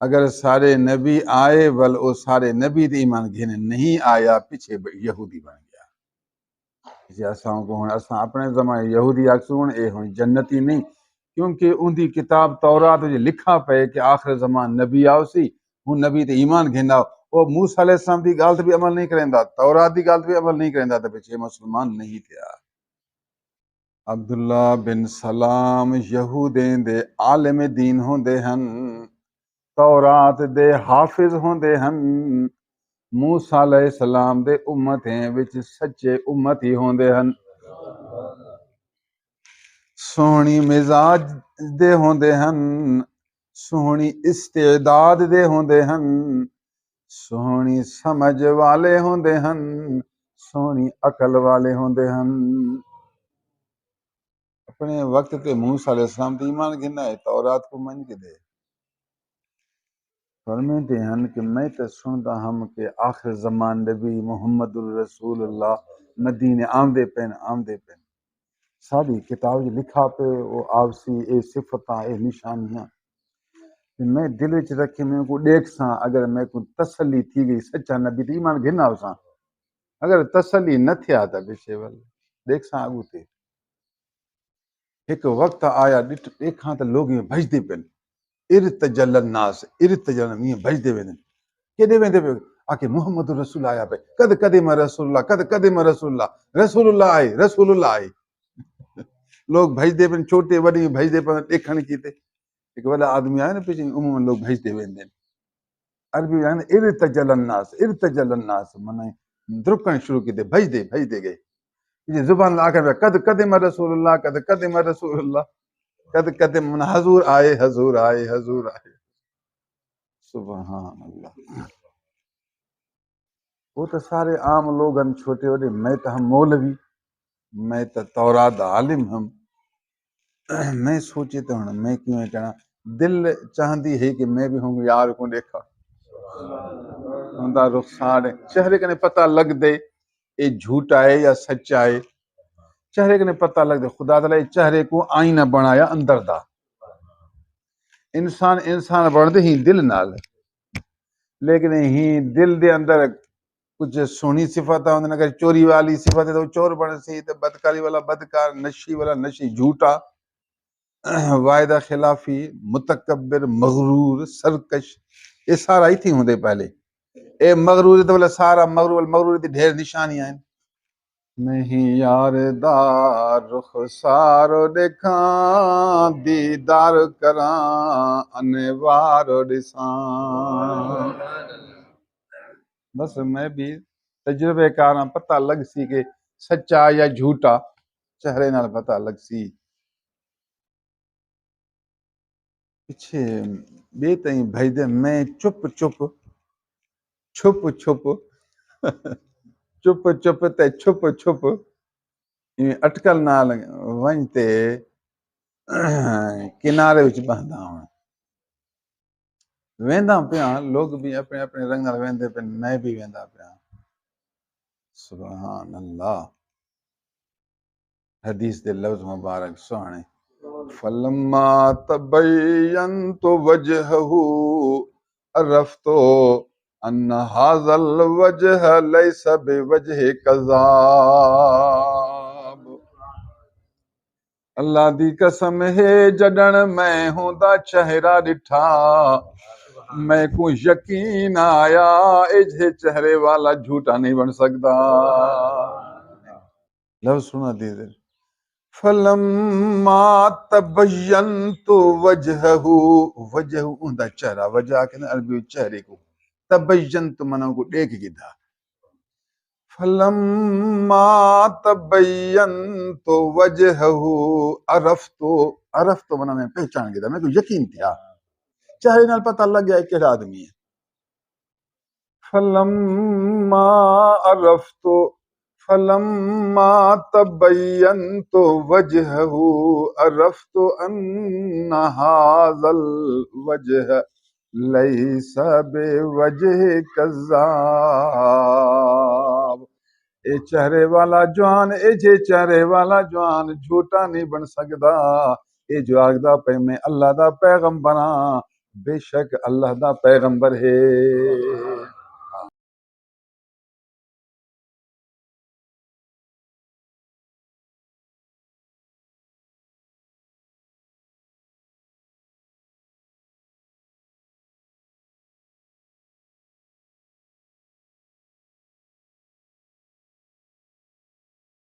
اگر سارے نبی آئے ول او سارے نبی دے ایمان گھنے نہیں آیا پیچھے یہودی بن گیا جی اساں کو ہن اساں اپنے زمانے یہودی اکسون اے ہن جنتی نہیں کیونکہ ان دی کتاب تورات جو لکھا پے کہ آخر زمان نبی آوسی ہن نبی تے ایمان گھندا وہ موسیٰ علیہ السلام دی گل تے بھی عمل نہیں کریندا تورات دی گل تے بھی عمل نہیں کریندا تے پیچھے مسلمان نہیں تھیا عبداللہ بن سلام یہودیں دے عالم دین ہوندے ہن تورات دے حافظ ہوندے ہن موسیٰ علیہ السلام دے امتیں وچ سچے امتی ہوندے ہن سونی مزاج دے ہوندے ہن سونی استعداد دے ہوندے ہن سونی سمجھ والے ہوندے ہن سونی عقل والے ہوندے ہن اپنے وقت تے موسیٰ علیہ السلام تے ایمان گھنا ہے تورات کو من کے دے فرمیتے ہیں کہ میں تے سنتا ہم کہ آخر زمان نبی محمد الرسول اللہ مدینے آمدے پین ساری کتاب لکھا پہ وہ آوسی اے صفتاں اے نشانیاں میں دل وچ رکھے میں کو دیکھ ساں اگر میں کو تسلی تھی گئی سچا نبی تے ایمان گھنا ساں اگر تسلی نہ تھیا تا پیچھے ول دیکھ ساں اگو تے ایک وقت آیا دیکھاں تے لوگ بھجدے پن ارتجل الناس ارتجل میں بھجدے وین کدے ویندے پے آ کے محمد رسول آیا پہ کد قدم رسول اللہ کد قدم رسول اللہ آئے لوگ بھجدے پن چھوٹے وڈے بھجدے پن دیکھن کیتے ایک وڈا آدمی آیا نا پیچھے عموماً لوگ بھجدے ویندے عربی آیا نا ارتجل الناس معنی درکن شروع کیتے بھجدے گئے یہ زبان لا کر قد قدم رسول اللہ قد قدم رسول اللہ قد قدم من حضور آئے سبحان اللہ وہ تو سارے عام لوگ ہیں چھوٹے وڈے میں تو ہم مولوی میں تو تورات عالم ہم میں سوچے تو ہوں میں کیوں کہنا دل چاہتی ہے کہ میں بھی ہوں یار کو دیکھا ہوندا رخسار چہرے کنے پتہ لگ دے یہ جھوٹا ہے یا سچا ہے چہرے کنے پتہ لگ دے خدا تعالی چہرے کو آئینہ بنایا اندر دا انسان بڑھتے ہی دل نال لیکن ہی دل دے اندر کچھ سونی صفت ہے اگر چوری والی صفت ہے تو چور بن سی تو بدکاری والا بدکار نشی والا نشی جھوٹا وعدہ خلافی متکبر مغرور سرکش یہ سارا ہی تھی ہوندے پہلے اے مغرور تو بولے سارا مغرور دی ڈھیر نشانیاں ہیں نہیں یار دار رخسار دیکھاں دیدار کراں انوار ڈساں بس میں بھی تجربے کاراں پتہ لگ سی کہ سچا یا جھوٹا چہرے نال پتہ لگ سی پیچھے بے تائیں بھائی دے میں چپ تے چھپ اٹکل نال ونج تے کنارے وچ بہندا ہوں ویندا پیا لوگ بھی اپنے اپنے رنگ نال ویندے پے میں بھی ویندا پیا سبحان اللہ حدیث دے لفظ مبارک سوہنے فلما تبینت وجهه عرفت ان هذا الوجه ليس بوجه كذاب اللہ دی قسم ہے جڈن میں ہوندا چہرہ ڈٹھا میں کو یقین آیا اجھے چہرے والا جھوٹا نہیں بن سکتا لفظ سنا دیدے فلما تبینت وجهه اوندا چہرہ وجہ کے عربی چہرے کو تبینت منو کو دیکھ گدا فلما تبینت وجهه عرفت منا میں پہچان گدا میں کو یقین تھیا چہرے نال پتہ لگ گیا کہ آدمی ہے فلما عرفت فلما تبینت وجهه عرفت ان هذا الوجه ليس بوجه كذاب اے چہرے والا جوان جھوٹا نہیں بن سکدا اے جو آگدا پہ میں اللہ دا پیغمبر ہاں بے شک اللہ دا پیغمبر ہے